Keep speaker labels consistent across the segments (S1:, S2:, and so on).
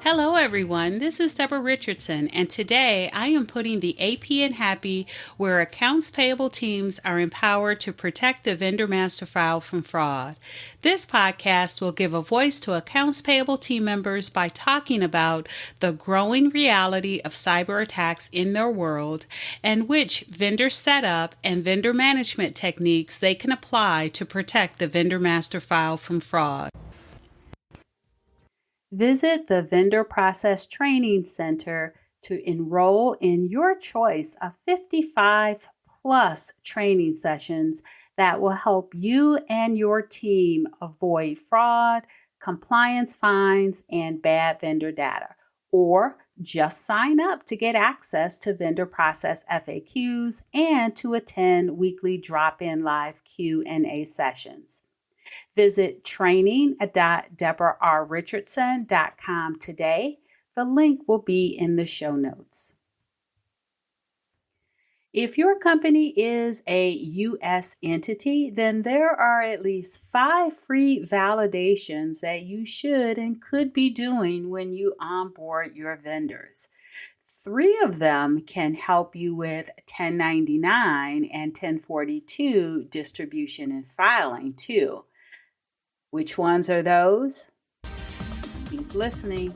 S1: Hello, everyone. This is Deborah Richardson, and today I am putting the AP in Happy, where accounts payable teams are empowered to protect the vendor master file from fraud. This podcast will give a voice to accounts payable team members by talking about the growing reality of cyber attacks in their world and which vendor setup and vendor management techniques they can apply to protect the vendor master file from fraud. Visit the Vendor Process Training Center to enroll in your choice of 55 plus training sessions that will help you and your team avoid fraud, compliance fines, and bad vendor data. Or just sign up to get access to vendor process FAQs and to attend weekly drop-in live Q&A sessions. Visit training.deborahrrichardson.com today. The link will be in the show notes. If your company is a U.S. entity, then there are at least 5 free validations that you should and could be doing when you onboard your vendors. 3 of them can help you with 1099 and 1042 distribution and filing too. Which ones are those? Keep listening.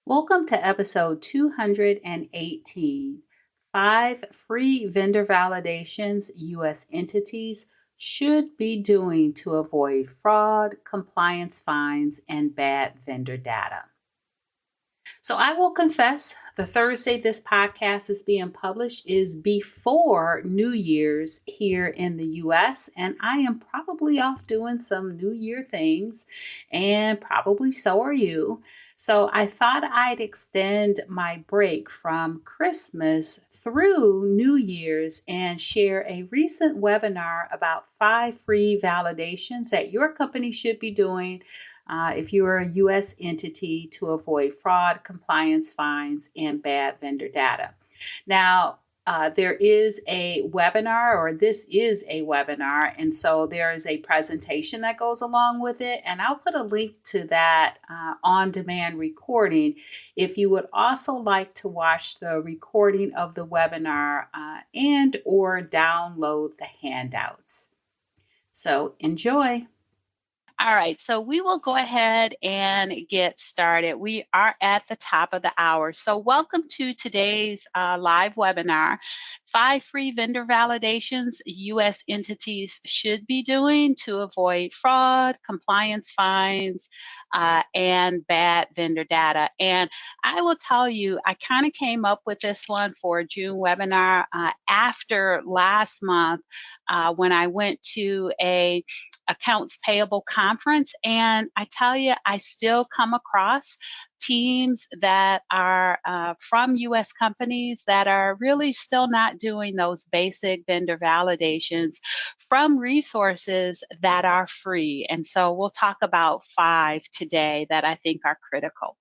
S1: Welcome to episode 218, 5 free vendor validations U.S. entities should be doing to avoid fraud, compliance fines, and bad vendor data. So I will confess, the Thursday this podcast is being published is before New Year's here in the U.S., and I am probably off doing some New Year things, and probably so are you. So I thought I'd extend my break from Christmas through New Year's and share a recent webinar about 5 free validations that your company should be doing if you're a U.S. entity to avoid fraud, compliance fines, and bad vendor data. Now, there is a webinar, or this is a webinar, and so there is a presentation that goes along with it, and I'll put a link to that on-demand recording if you would also like to watch the recording of the webinar and or download the handouts. So enjoy. All right, so we will go ahead and get started. We are at the top of the hour. So welcome to today's live webinar, 5 free vendor validations U.S. entities should be doing to avoid fraud, compliance fines, and bad vendor data. And I will tell you, I kind of came up with this one for a June webinar after last month when I went to a accounts payable conference, and I tell you, I still come across teams that are from U.S. companies that are really still not doing those basic vendor validations from resources that are free. And so we'll talk about 5 today that I think are critical.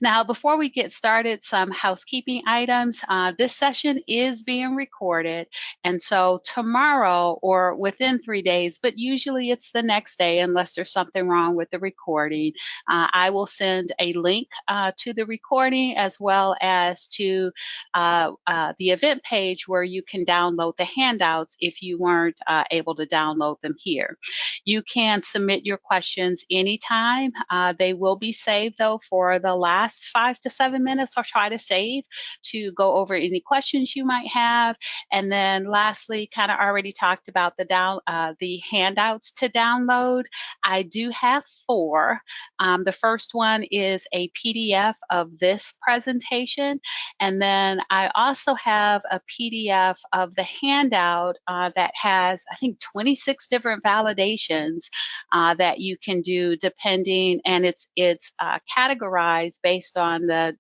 S1: Now, before we get started, some housekeeping items. This session is being recorded, and so tomorrow or within 3 days, but usually it's the next day unless there's something wrong with the recording, I will send a link to the recording as well as to the event page where you can download the handouts if you weren't able to download them here. You can submit your questions anytime. They will be saved, though, for the last 5 to 7 minutes. I'll try to save to go over any questions you might have. And then lastly, kind of already talked about the handouts to download. I do have 4. The first one is a PDF of this presentation. And then I also have a PDF of the handout that has, I think, 26 different validations that you can do depending, and it's categorized based on the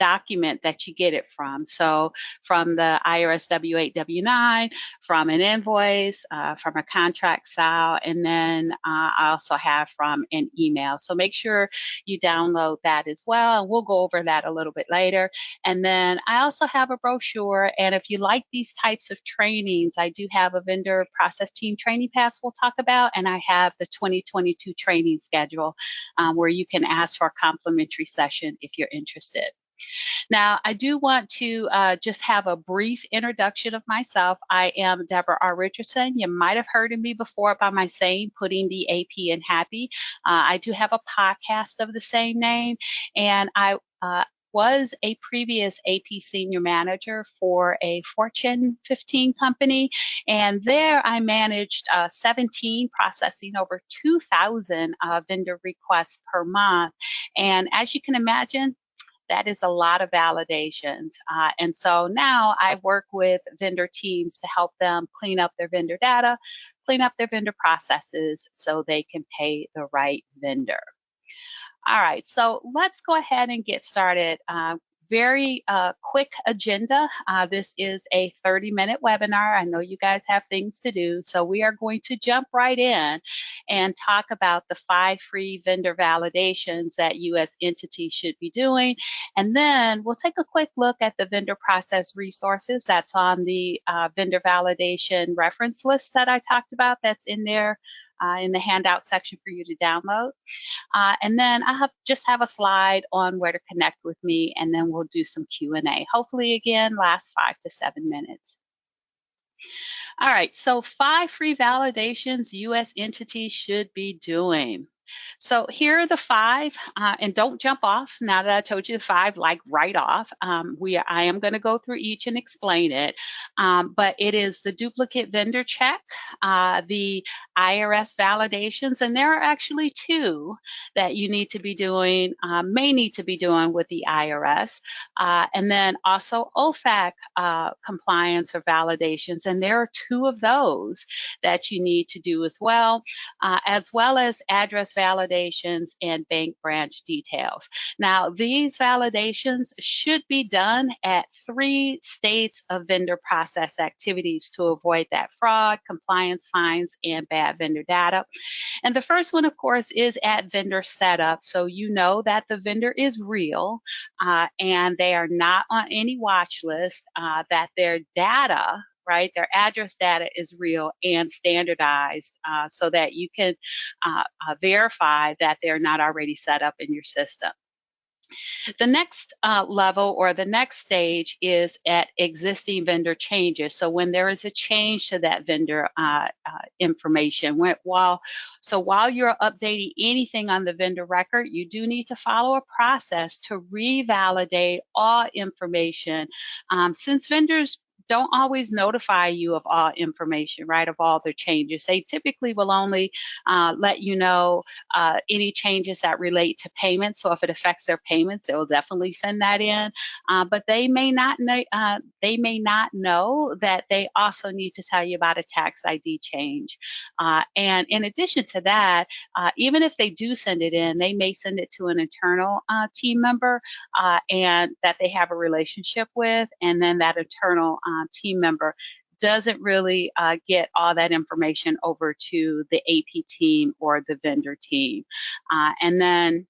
S1: document that you get it from. So from the IRS W-8, W-9, from an invoice, from a contract style, and then I also have from an email. So make sure you download that as well, and we'll go over that a little bit later. And then I also have a brochure, and if you like these types of trainings, I do have a vendor process team training pass we'll talk about, and I have the 2022 training schedule where you can ask for a complimentary session if you're interested. Now, I do want to just have a brief introduction of myself. I am Deborah R. Richardson. You might have heard of me before by my saying, Putting the AP in Happy. I do have a podcast of the same name, and I was a previous AP senior manager for a Fortune 15 company, and there I managed 17, processing over 2,000 vendor requests per month. And as you can imagine, that is a lot of validations. And so now I work with vendor teams to help them clean up their vendor data, clean up their vendor processes so they can pay the right vendor. All right, so let's go ahead and get started. Very quick agenda. This is a 30-minute webinar. I know you guys have things to do, so we are going to jump right in and talk about the 5 free vendor validations that U.S. entities should be doing. And then we'll take a quick look at the vendor process resources that's on the vendor validation reference list that I talked about, that's in there in the handout section for you to download. And then I just have a slide on where to connect with me, and then we'll do some Q&A. Hopefully, again, last 5 to 7 minutes. All right, so 5 free validations U.S. entities should be doing. So here are the 5, and don't jump off now that I told you the 5, like right off. I am going to go through each and explain it, but it is the duplicate vendor check, the IRS validations, and there are actually 2 that you need to be doing, may need to be doing with the IRS, and then also OFAC compliance or validations, and there are 2 of those that you need to do as well as address validations and bank branch details. Now, these validations should be done at 3 states of vendor process activities to avoid that fraud, compliance fines, and bad vendor data. And the first one, of course, is at vendor setup. So you know that the vendor is real and they are not on any watch list, that their data, right, their address data is real and standardized so that you can verify that they're not already set up in your system. The next level or the next stage is at existing vendor changes. So when there is a change to that vendor information, while you're updating anything on the vendor record, you do need to follow a process to revalidate all information. Since vendors don't always notify you of all information, right, of all their changes. They typically will only let you know any changes that relate to payments. So if it affects their payments, they will definitely send that in. But they may not know that they also need to tell you about a tax ID change. And in addition to that, even if they do send it in, they may send it to an internal team member and that they have a relationship with, and then that internal team member doesn't really get all that information over to the AP team or the vendor team. And then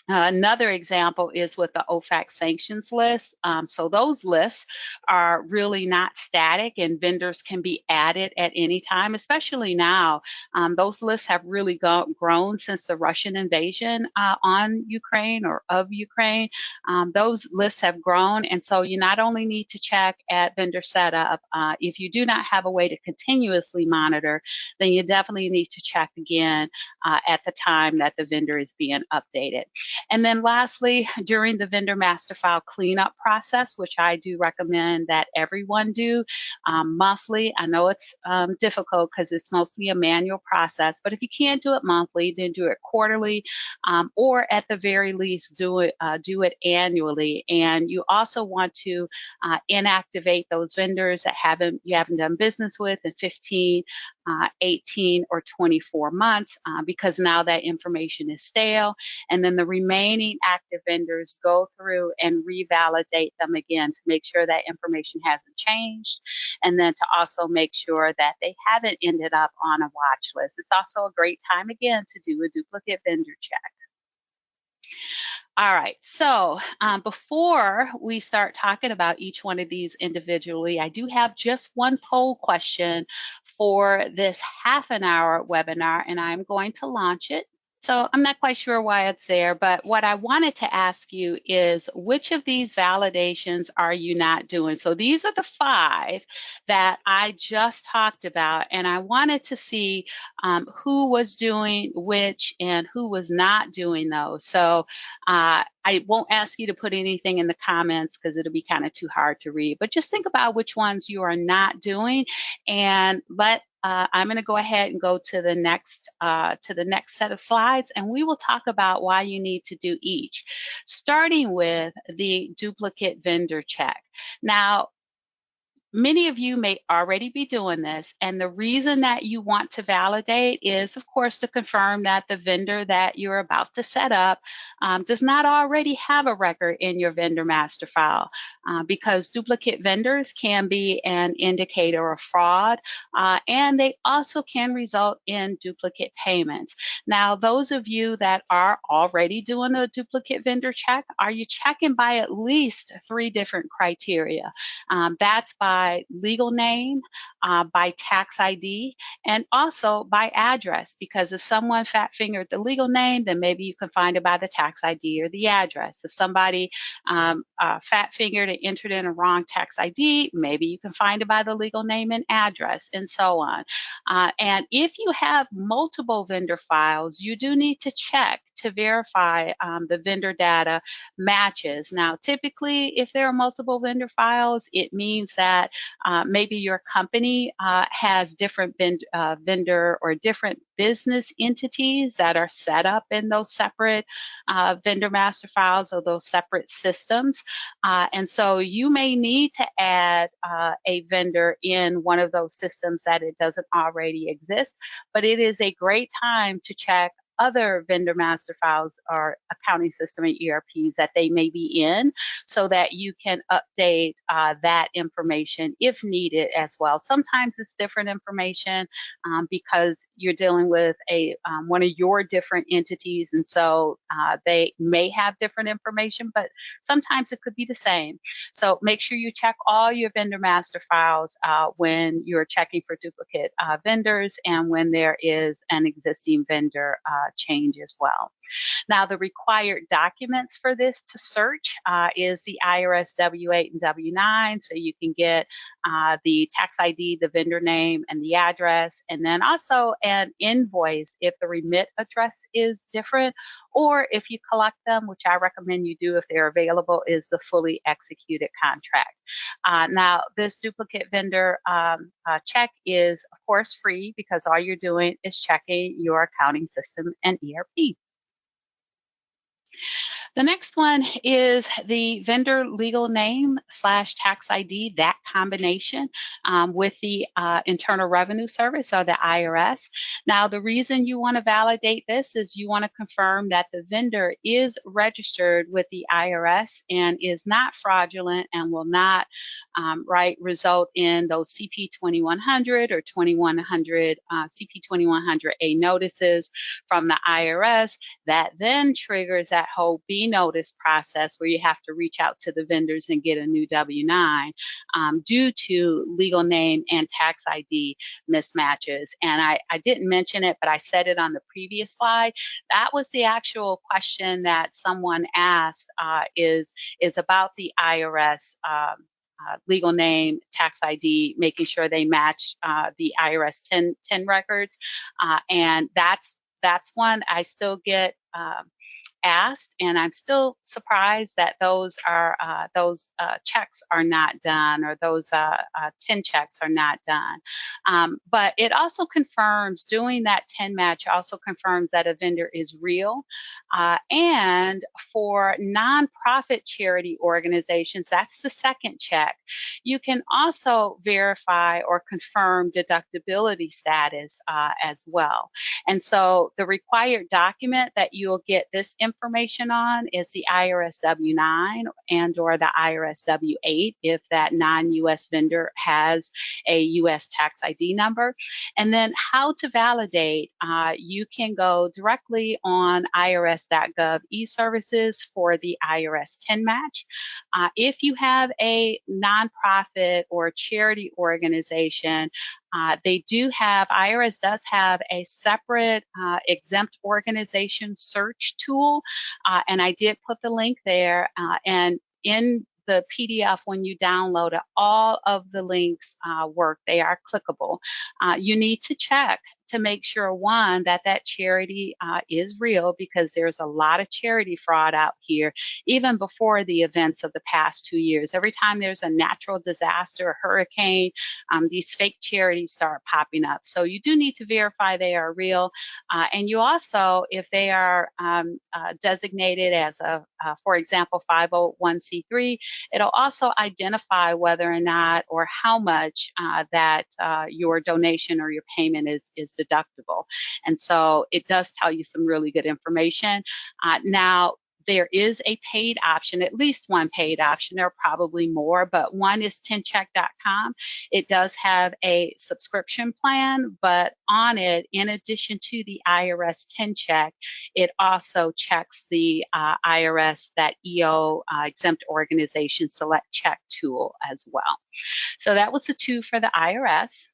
S1: another example is with the OFAC sanctions list. So those lists are really not static, and vendors can be added at any time, especially now. Those lists have really grown since the Russian invasion on Ukraine or of Ukraine. Those lists have grown, and so you not only need to check at vendor setup, if you do not have a way to continuously monitor, then you definitely need to check again at the time that the vendor is being updated. And then lastly, during the vendor master file cleanup process, which I do recommend that everyone do monthly. I know it's difficult because it's mostly a manual process, but if you can't do it monthly, then do it quarterly, or at the very least do it annually. And you also want to inactivate those vendors that you haven't done business with in 15 18 or 24 months because now that information is stale. And then the remaining active vendors go through and revalidate them again to make sure that information hasn't changed, and then to also make sure that they haven't ended up on a watch list. It's also a great time again to do a duplicate vendor check. All right, so before we start talking about each one of these individually, I do have just one poll question for this half an hour webinar, and I'm going to launch it. So I'm not quite sure why it's there, but what I wanted to ask you is which of these validations are you not doing? So these are the 5 that I just talked about, and I wanted to see who was doing which and who was not doing those. So I won't ask you to put anything in the comments because it'll be kind of too hard to read, but just think about which ones you are not doing, and I'm going to go ahead and go to the next set of slides, and we will talk about why you need to do each, starting with the duplicate vendor check. Now, many of you may already be doing this, and the reason that you want to validate is, of course, to confirm that the vendor that you're about to set up does not already have a record in your vendor master file, because duplicate vendors can be an indicator of fraud, and they also can result in duplicate payments. Now, those of you that are already doing a duplicate vendor check, are you checking by at least 3 different criteria? That's by legal name, by tax ID, and also by address, because if someone fat-fingered the legal name, then maybe you can find it by the tax ID or the address. If somebody fat-fingered and entered in a wrong tax ID, maybe you can find it by the legal name and address, and so on. And if you have multiple vendor files, you do need to check to verify the vendor data matches. Now, typically, if there are multiple vendor files, it means that maybe your company has different vendor or different business entities that are set up in those separate vendor master files or those separate systems. And so you may need to add a vendor in one of those systems that it doesn't already exist, but it is a great time to check other vendor master files or accounting system and ERPs that they may be in, so that you can update that information if needed as well. Sometimes it's different information because you're dealing with one of your different entities, and so they may have different information, but sometimes it could be the same. So make sure you check all your vendor master files when you're checking for duplicate vendors and when there is an existing vendor change as well. Now, the required documents for this to search is the IRS W-8 and W-9, so you can get the tax ID, the vendor name, and the address, and then also an invoice if the remit address is different, or if you collect them, which I recommend you do if they're available, is the fully executed contract. Now, this duplicate vendor check is, of course, free because all you're doing is checking your accounting system and ERP. The next one is the vendor legal name / tax ID, that combination with the Internal Revenue Service or the IRS. Now, the reason you want to validate this is you want to confirm that the vendor is registered with the IRS and is not fraudulent and will not result in those CP 2100 or 2100 CP 2100A notices from the IRS that then triggers that whole B notice process where you have to reach out to the vendors and get a new W-9 due to legal name and tax ID mismatches. And I didn't mention it, but I said it on the previous slide. That was the actual question that someone asked is about the IRS legal name, tax ID, making sure they match the IRS 10 records. And that's one I still get asked, and I'm still surprised that those checks are not done, or those 10 checks are not done. But it also confirms, doing that 10 match also confirms that a vendor is real. And for nonprofit charity organizations, that's the second check. You can also verify or confirm deductibility status as well. And so the required document that you'll get this information on is the IRS W-9 and or the IRS W-8 if that non-US vendor has a US tax ID number. And then how to validate, you can go directly on irs.gov e-services for the IRS 10 match. If you have a nonprofit or charity organization, IRS does have a separate exempt organization search tool, and I did put the link there, and in the PDF, when you download it, all of the links work. They are clickable. You need to check to make sure, one, that that charity is real, because there's a lot of charity fraud out here, even before the events of the past 2 years. Every time there's a natural disaster, a hurricane, these fake charities start popping up. So you do need to verify they are real. And you also, if they are designated as for example, 501c3, it'll also identify whether or not or how much that your donation or your payment is deductible. And so it does tell you some really good information. Now, there is a paid option, at least one paid option. There are probably more, but one is 10check.com. It does have a subscription plan, but on it, in addition to the IRS 10check, it also checks the IRS, that EO exempt organization select check tool as well. So that was the two for the IRS.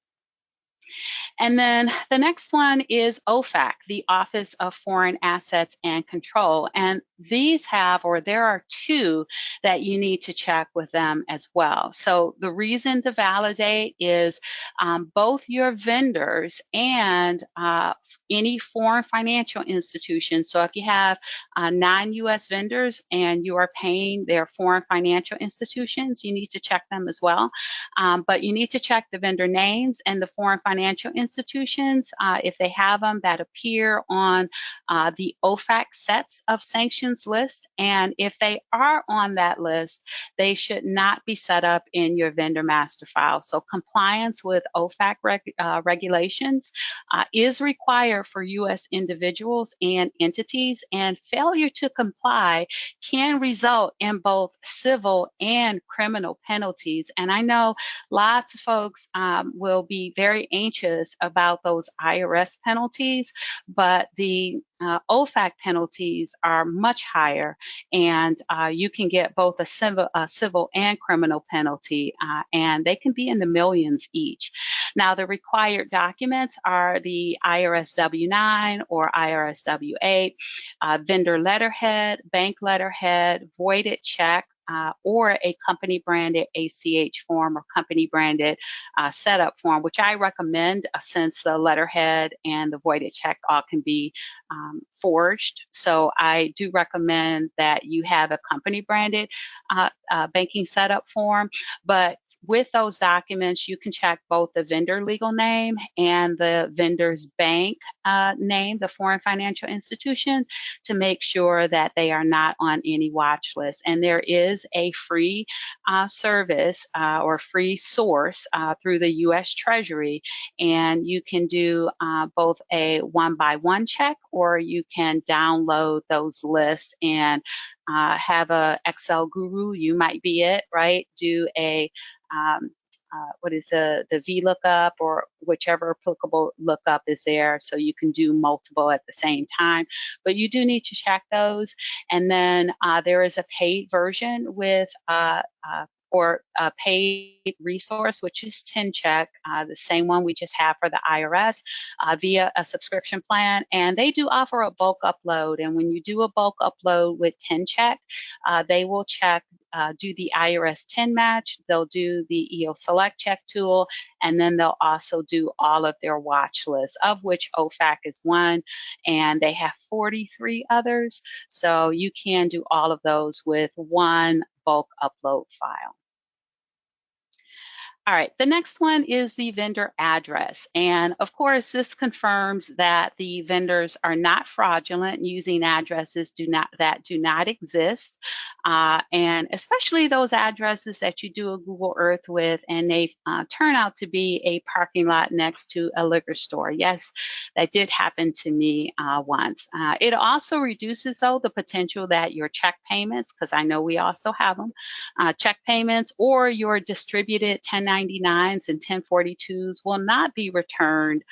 S1: And then the next one is OFAC, the Office of Foreign Assets and Control. And these there are two that you need to check with them as well. So the reason to validate is both your vendors and any foreign financial institution. So if you have non-US vendors and you are paying their foreign financial institutions, you need to check them as well. But you need to check the vendor names and the foreign financial institutions, if they have them, that appear on the OFAC sets of sanctions list. And if they are on that list, they should not be set up in your vendor master file. So compliance with OFAC regulations is required for U.S. individuals and entities, and failure to comply can result in both civil and criminal penalties. And I know lots of folks will be very anxious about those IRS penalties, but the OFAC penalties are much higher, and you can get both a civil and criminal penalty, and they can be in the millions each. Now, the required documents are the IRS W-9 or IRS W-8, vendor letterhead, bank letterhead, voided check, or a company branded ACH form or company branded setup form, which I recommend since the letterhead and the voided check all can be forged. So I do recommend that you have a company branded banking setup form. But with those documents, you can check both the vendor legal name and the vendor's bank name, the foreign financial institution, to make sure that they are not on any watch list. And there is a free service or free source through the U.S. Treasury, and you can do both a one-by-one check, or you can download those lists and have a Excel guru, you might be it, right? Do a what is the VLOOKUP or whichever applicable lookup is there, so you can do multiple at the same time. But you do need to check those. And then there is a paid version with or a paid resource, which is 10check, the same one we just have for the IRS, via a subscription plan. And they do offer a bulk upload. And when you do a bulk upload with 10check, they will check do the IRS 10 match, they'll do the EO Select Check tool, and then they'll also do all of their watch lists, of which OFAC is one, and they have 43 others. So you can do all of those with one bulk upload file. All right, the next one is the vendor address. And of course, this confirms that the vendors are not fraudulent using addresses that do not exist. And especially those addresses that you do a Google Earth with and they turn out to be a parking lot next to a liquor store. Yes, that did happen to me once. It also reduces, though, the potential that your check payments, because I know we also have them, check payments or your distributed 1099s and 1042s will not be returned,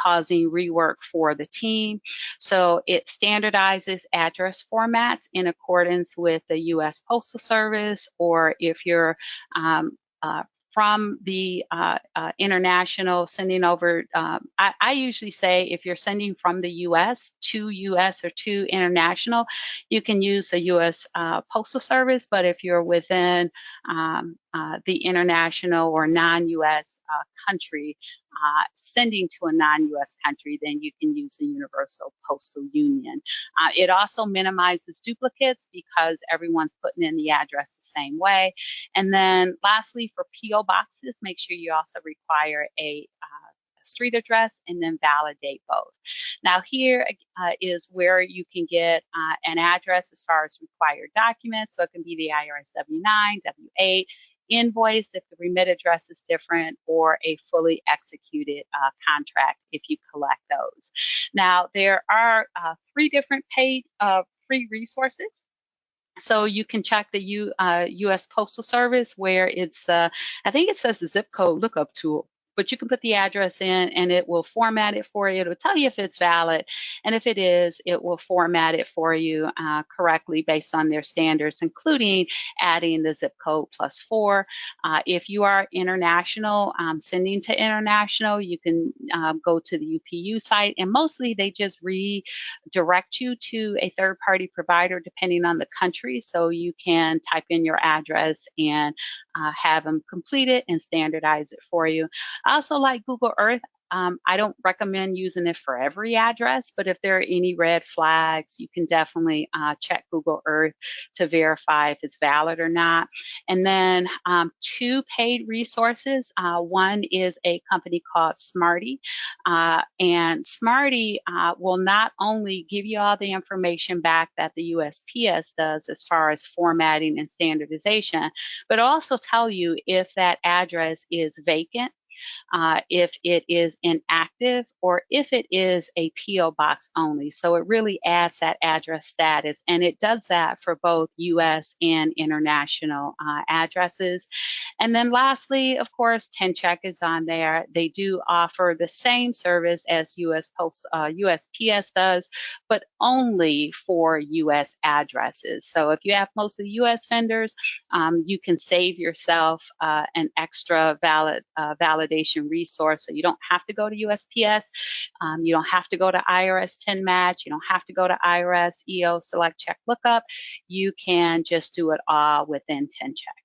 S1: causing rework for the team. So it standardizes address formats in accordance with the U.S. Postal Service, or if you're from the international sending over, I usually say if you're sending from the US to US or to international, you can use the US Postal Service, but if you're within the international or non-US country, sending to a non-US country, then you can use the Universal Postal Union. It also minimizes duplicates because everyone's putting in the address the same way. And then lastly, for PO boxes, make sure you also require a street address and then validate both. Now here is where you can get an address as far as required documents. So it can be the IRS W-9, W-8, invoice if the remit address is different, or a fully executed contract if you collect those. Now there are 3 different paid free resources. So you can check the U.S. Postal Service where it's, I think it says the zip code lookup tool, but you can put the address in and it will format it for you. It'll tell you if it's valid. And if it is, it will format it for you correctly based on their standards, including adding the zip code +4. If you are international, sending to international, you can go to the UPU site, and mostly they just redirect you to a third-party provider depending on the country. So you can type in your address and have them complete it and standardize it for you. I also like Google Earth. I don't recommend using it for every address, but if there are any red flags, you can definitely check Google Earth to verify if it's valid or not. And then 2 paid resources. One is a company called Smarty, and Smarty will not only give you all the information back that the USPS does as far as formatting and standardization, but also tell you if that address is vacant, if it is inactive, or if it is a PO box only. So it really adds that address status, and it does that for both US and international addresses. And then lastly, of course, 10check is on there. They do offer the same service as USPS does, but only for US addresses. So if you have most of the US vendors, you can save yourself an extra validation resource. So you don't have to go to USPS. You don't have to go to IRS 10 match. You don't have to go to IRS EO Select Check Lookup. You can just do it all within 10check.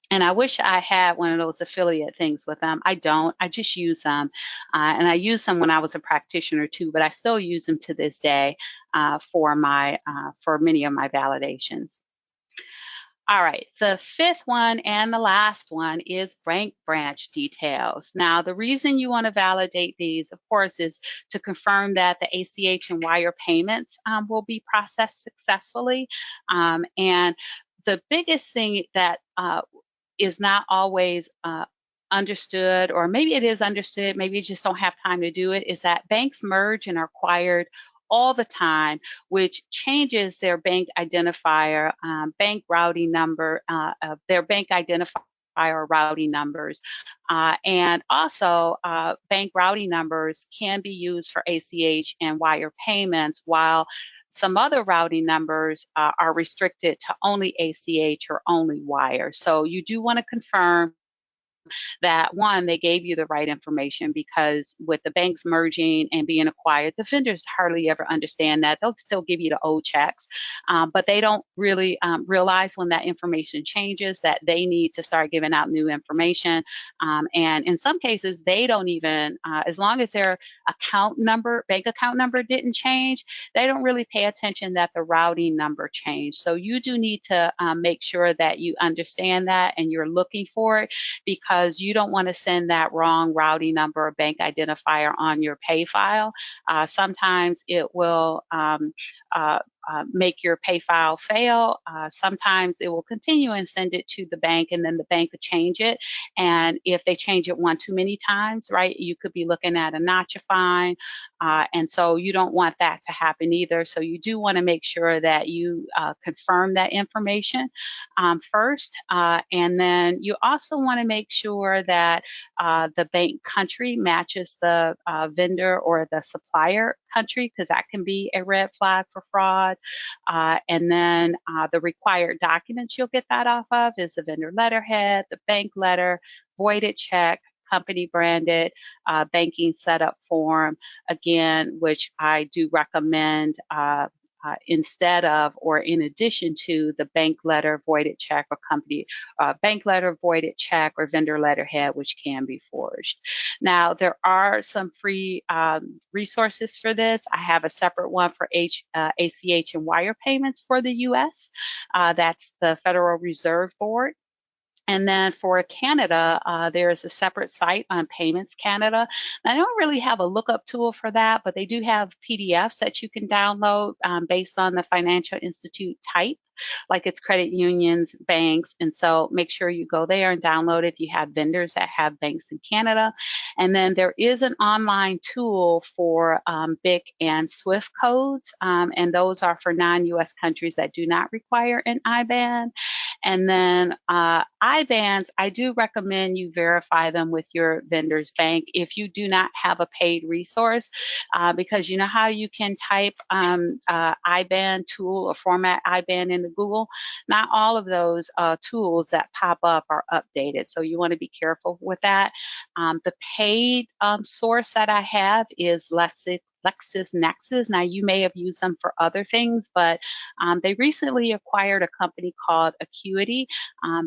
S1: And I wish I had one of those affiliate things with them. I don't. I just use them. And I used them when I was a practitioner too, but I still use them to this day for many of my validations. All right, the 5th one and the last one is bank branch details. Now, the reason you want to validate these, of course, is to confirm that the ACH and wire payments will be processed successfully. And the biggest thing that is not always understood, or maybe it is understood, maybe you just don't have time to do it, is that banks merge and are acquired all the time, which changes their bank identifier, bank routing number, their bank identifier routing numbers. And also, bank routing numbers can be used for ACH and wire payments, while some other routing numbers are restricted to only ACH or only wire. So you do want to confirm that one, they gave you the right information, because with the banks merging and being acquired, the vendors hardly ever understand that. They'll still give you the old checks, but they don't really realize when that information changes that they need to start giving out new information. And in some cases, they don't even, as long as their bank account number didn't change, they don't really pay attention that the routing number changed. So you do need to make sure that you understand that and you're looking for it, because you don't want to send that wrong routing number or bank identifier on your pay file. Sometimes it will make your pay file fail. Sometimes it will continue and send it to the bank, and then the bank could change it. And if they change it one too many times, right, you could be looking at a notch fine. And so you don't want that to happen either. So you do want to make sure that you confirm that information first. And then you also want to make sure that the bank country matches the vendor or the supplier country, because that can be a red flag for fraud. And then the required documents you'll get that off of is the vendor letterhead, the bank letter, voided check, company branded banking setup form, again, which I do recommend instead of or in addition to the bank letter, voided check, or company bank letter, voided check, or vendor letterhead, which can be forged. Now, there are some free resources for this. I have a separate one for ACH and wire payments for the US. That's the Federal Reserve Board. And then for Canada, there is a separate site on Payments Canada. Now, I don't really have a lookup tool for that, but they do have PDFs that you can download based on the financial institute type, like it's credit unions, banks. And so make sure you go there and download it if you have vendors that have banks in Canada. And then there is an online tool for BIC and SWIFT codes, and those are for non-US countries that do not require an IBAN. And then IBANs, I do recommend you verify them with your vendor's bank if you do not have a paid resource, because you know how you can type IBAN tool or format IBAN into Google? Not all of those tools that pop up are updated, so you want to be careful with that. The paid source that I have is LexisNexis. Now, you may have used them for other things, but they recently acquired a company called Acuity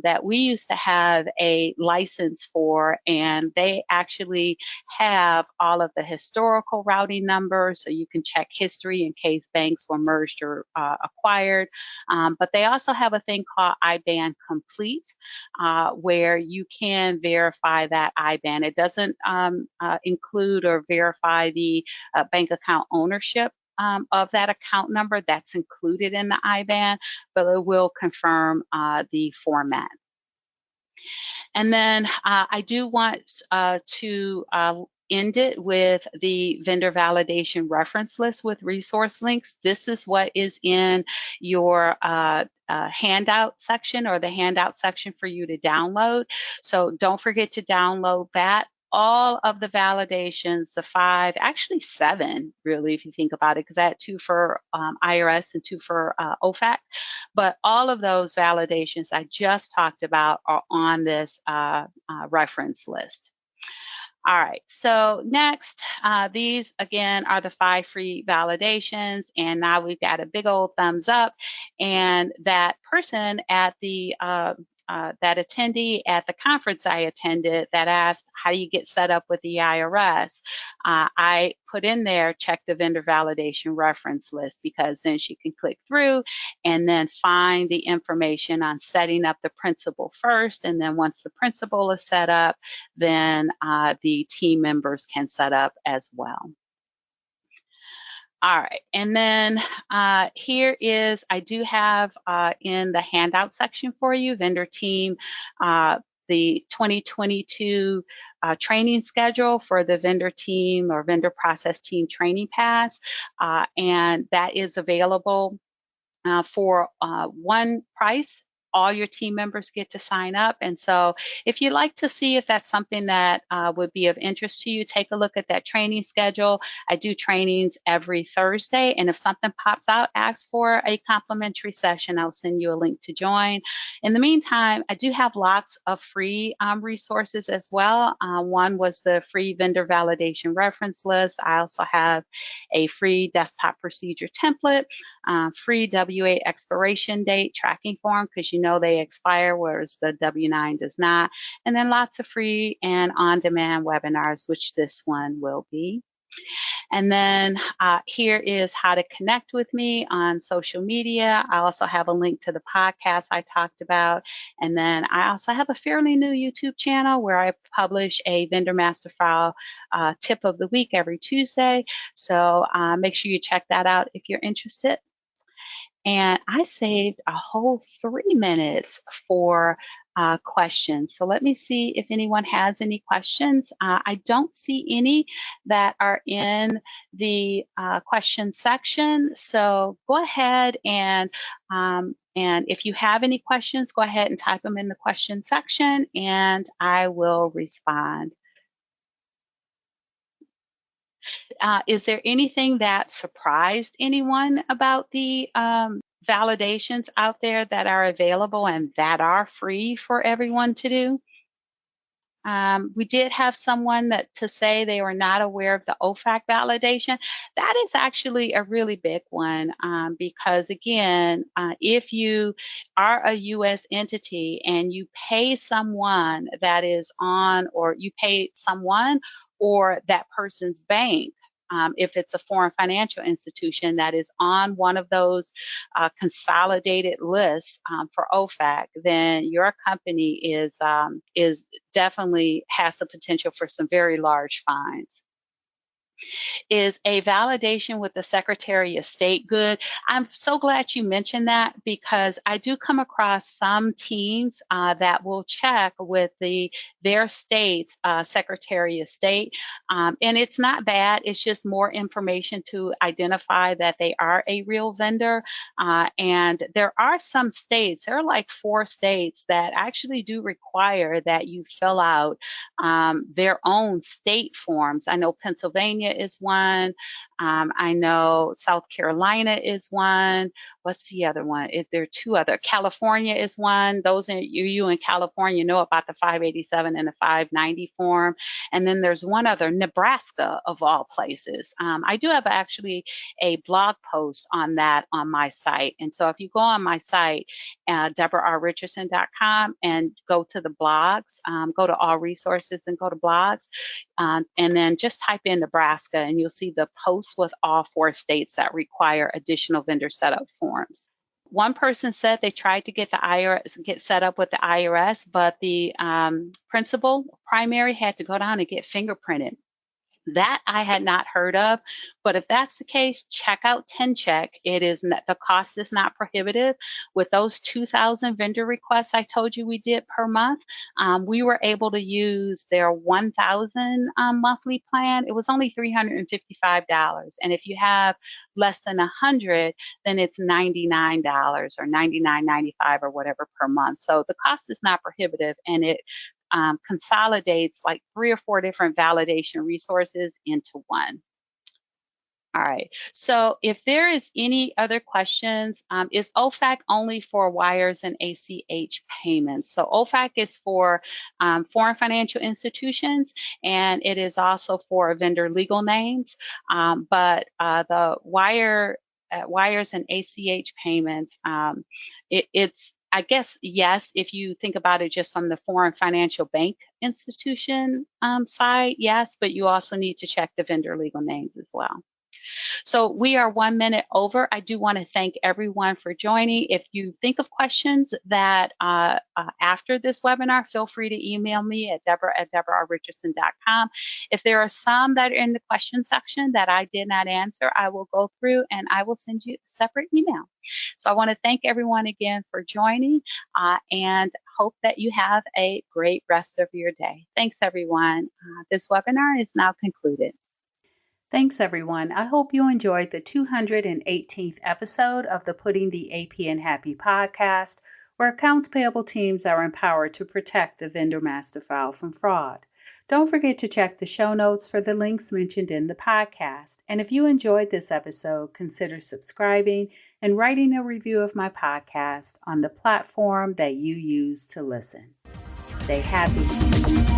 S1: that we used to have a license for, and they actually have all of the historical routing numbers, so you can check history in case banks were merged or acquired. But they also have a thing called IBAN Complete, where you can verify that IBAN. It doesn't include or verify the bank account ownership of that account number that's included in the IBAN, but it will confirm the format. And then I do want to end it with the vendor validation reference list with resource links. This is what is in your handout section, or the handout section for you to download. So don't forget to download that. All of the validations, the 5, actually 7, really, if you think about it, because I had 2 for IRS and 2 for OFAC. But all of those validations I just talked about are on this reference list. All right, so next, these again are the 5 free validations, and now we've got a big old thumbs up, and that person at the that attendee at the conference I attended that asked, how do you get set up with the IRS? I put in there, check the vendor validation reference list, because then she can click through and then find the information on setting up the principal first. And then once the principal is set up, then the team members can set up as well. All right, and then here is, I do have in the handout section for you, vendor team, the 2022 training schedule for the vendor team or vendor process team training pass, and that is available for one price all your team members get to sign up. And so if you'd like to see if that's something that would be of interest to you, take a look at that training schedule. I do trainings every Thursday, and if something pops out, ask for a complimentary session. I'll send you a link to join. In the meantime, I do have lots of free resources as well. One was the free vendor validation reference list. I also have a free desktop procedure template, free W-8 expiration date tracking form, because you know they expire, whereas the W-9 does not. And then lots of free and on-demand webinars, which this one will be. And then here is how to connect with me on social media. I also have a link to the podcast I talked about. And then I also have a fairly new YouTube channel where I publish a vendor master file tip of the week every Tuesday. So make sure you check that out if you're interested. And I saved a whole 3 minutes for questions. So let me see if anyone has any questions. I don't see any that are in the question section. So go ahead and if you have any questions, go ahead and type them in the question section and I will respond. Is there anything that surprised anyone about the validations out there that are available and that are free for everyone to do? We did have someone to say they were not aware of the OFAC validation. That is actually a really big one because, again, if you are a U.S. entity and you pay someone that is on, or you pay someone or that person's bank, if it's a foreign financial institution that is on one of those consolidated lists for OFAC, then your company is definitely has the potential for some very large fines. Is a validation with the Secretary of State good? I'm so glad you mentioned that because I do come across some teams that will check with their state's Secretary of State. And it's not bad. It's just more information to identify that they are a real vendor. And there are some states, there are like 4 states that actually do require that you fill out their own state forms. I know Pennsylvania is one. I know South Carolina is one. What's the other one? There are 2 other. California is one. Those are you in California know about the 587 and the 590 form. And then there's one other, Nebraska of all places. I do have actually a blog post on that on my site. And so if you go on my site, DeborahRRichardson.com, and go to the blogs, go to all resources and go to blogs, and then just type in Nebraska and you'll see the post with all 4 states that require additional vendor setup forms. One person said they tried to get the IRS, get set up with the IRS, but the primary had to go down and get fingerprinted. That I had not heard of, but if that's the case, check out 10Check. It is the cost is not prohibitive. With those 2,000 vendor requests I told you we did per month, we were able to use their 1,000 monthly plan. It was only $355, and if you have less than 100, then it's $99 or $99.95 or whatever per month. So the cost is not prohibitive, and it consolidates like 3 or 4 different validation resources into one. All right, so if there is any other questions, is OFAC only for wires and ACH payments? So OFAC is for foreign financial institutions, and it is also for vendor legal names, but the wires and ACH payments, it's I guess, yes, if you think about it just from the foreign financial bank institution side, yes, but you also need to check the vendor legal names as well. So we are 1 minute over. I do want to thank everyone for joining. If you think of questions that after this webinar, feel free to email me at deborah@deborahrichardson.com. If there are some that are in the question section that I did not answer, I will go through and I will send you a separate email. So I want to thank everyone again for joining and hope that you have a great rest of your day. Thanks, everyone. This webinar is now concluded. Thanks, everyone. I hope you enjoyed the 218th episode of the Putting the AP in Happy podcast, where accounts payable teams are empowered to protect the vendor master file from fraud. Don't forget to check the show notes for the links mentioned in the podcast. And if you enjoyed this episode, consider subscribing and writing a review of my podcast on the platform that you use to listen. Stay happy.